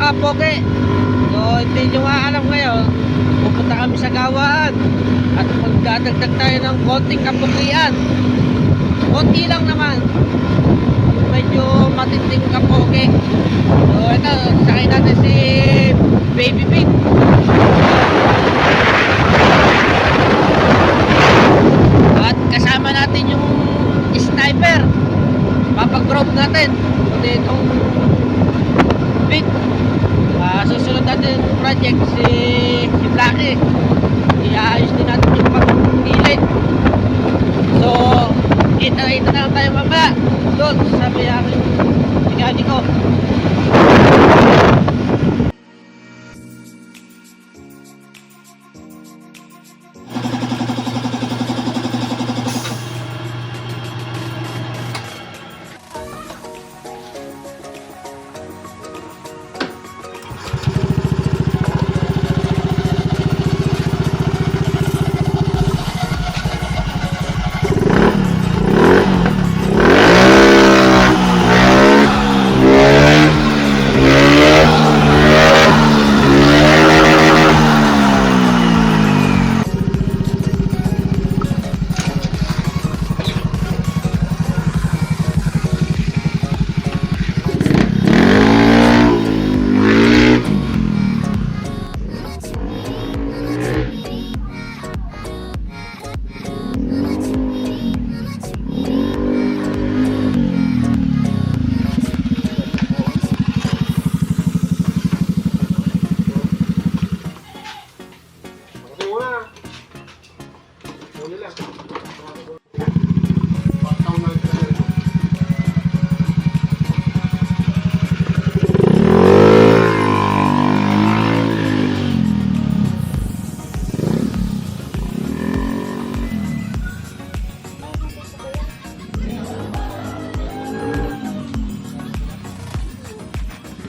kapogi. So hindi nyo nga alam ngayon, pupunta kami sa gawaan at magdadagdag tayo ng konting kapugian. Konti lang naman, medyo matinding kapogi. So ito, sakay natin si Baby Pig. At kasama natin yung sniper. Papag-drop natin itong Pig. Susunod natin yung project si Blackie. Iaayos din natin yung pag-gilid. So kita na lang tayo mamaya doon sa mayroong tingani ko.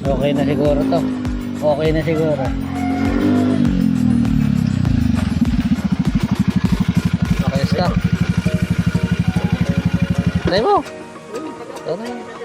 Okay na siguro to. Okay na siguro. Okay, stop. Try mo. Try mo.